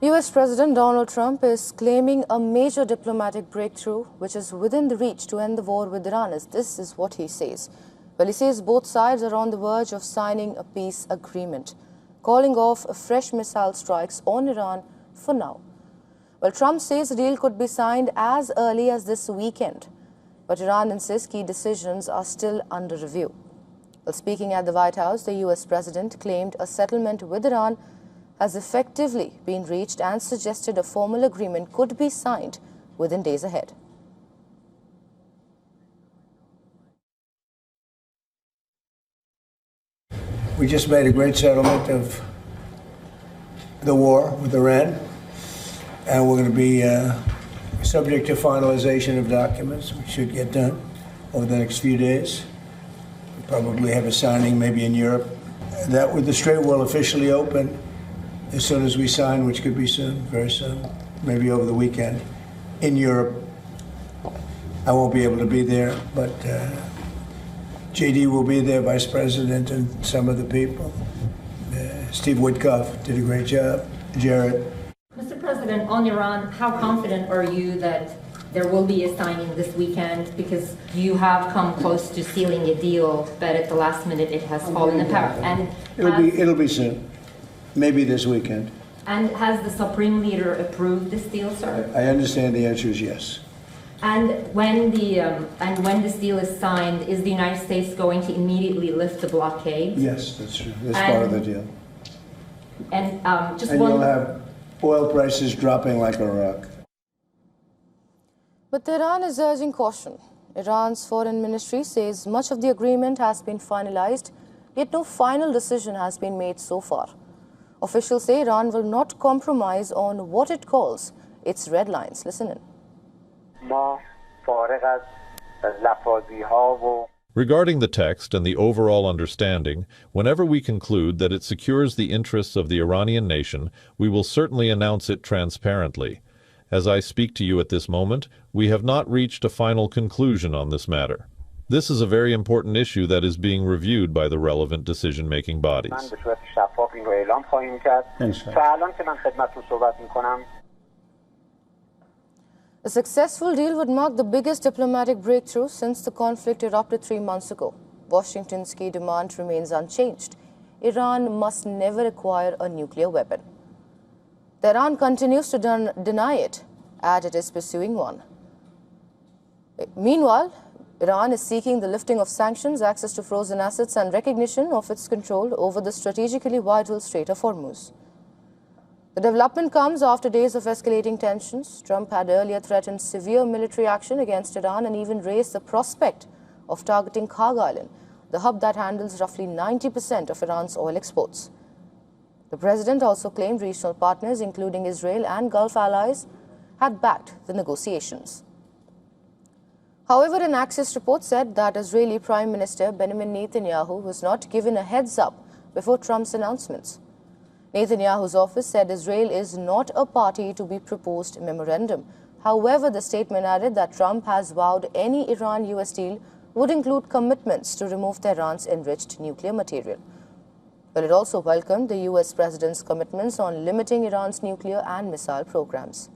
US President Donald Trump is claiming a major diplomatic breakthrough which is within the reach to end the war with Iran. This is what he says. Well, he says both sides are on the verge of signing a peace agreement, calling off fresh missile strikes on Iran for now. Well, Trump says the deal could be signed as early as this weekend, but Iran insists key decisions are still under review. Well, speaking at the White House, the US President claimed a settlement with Iran has effectively been reached and suggested a formal agreement could be signed within days ahead. We just made a great settlement of the war with Iran, and we're going to be subject to finalization of documents, which should get done over the next few days. We'll probably have a signing maybe in Europe. That with the Strait will officially open as soon as we sign, which could be soon, very soon, maybe over the weekend. In Europe, I won't be able to be there, but JD will be there, Vice President, and some of the people. Steve Witkoff did a great job. Jared. Mr. President, on Iran, how confident are you that there will be a signing this weekend? Because you have come close to sealing a deal, but at the last minute it has fallen apart. And it'll be soon. Maybe this weekend. And has the Supreme Leader approved this deal, sir? I understand the answer is yes. And when this deal is signed, is the United States going to immediately lift the blockade? Yes, that's true. That's part of the deal. And you'll have oil prices dropping like a rock. But Tehran is urging caution. Iran's foreign ministry says much of the agreement has been finalized, yet no final decision has been made so far. Officials say Iran will not compromise on what it calls its red lines. Listen in. Regarding the text and the overall understanding, whenever we conclude that it secures the interests of the Iranian nation, we will certainly announce it transparently. As I speak to you at this moment, we have not reached a final conclusion on this matter. This is a very important issue that is being reviewed by the relevant decision-making bodies. A successful deal would mark the biggest diplomatic breakthrough since the conflict erupted 3 months ago. Washington's key demand remains unchanged. Iran must never acquire a nuclear weapon. Tehran continues to deny it, and it is pursuing one. Meanwhile, Iran is seeking the lifting of sanctions, access to frozen assets, and recognition of its control over the strategically vital Strait of Hormuz. The development comes after days of escalating tensions. Trump had earlier threatened severe military action against Iran and even raised the prospect of targeting Kharg Island, the hub that handles roughly 90% of Iran's oil exports. The president also claimed regional partners, including Israel and Gulf allies, had backed the negotiations. However, an Axios report said that Israeli Prime Minister Benjamin Netanyahu was not given a heads-up before Trump's announcements. Netanyahu's office said Israel is not a party to be proposed memorandum. However, the statement added that Trump has vowed any Iran-US deal would include commitments to remove Tehran's enriched nuclear material. But it also welcomed the US president's commitments on limiting Iran's nuclear and missile programs.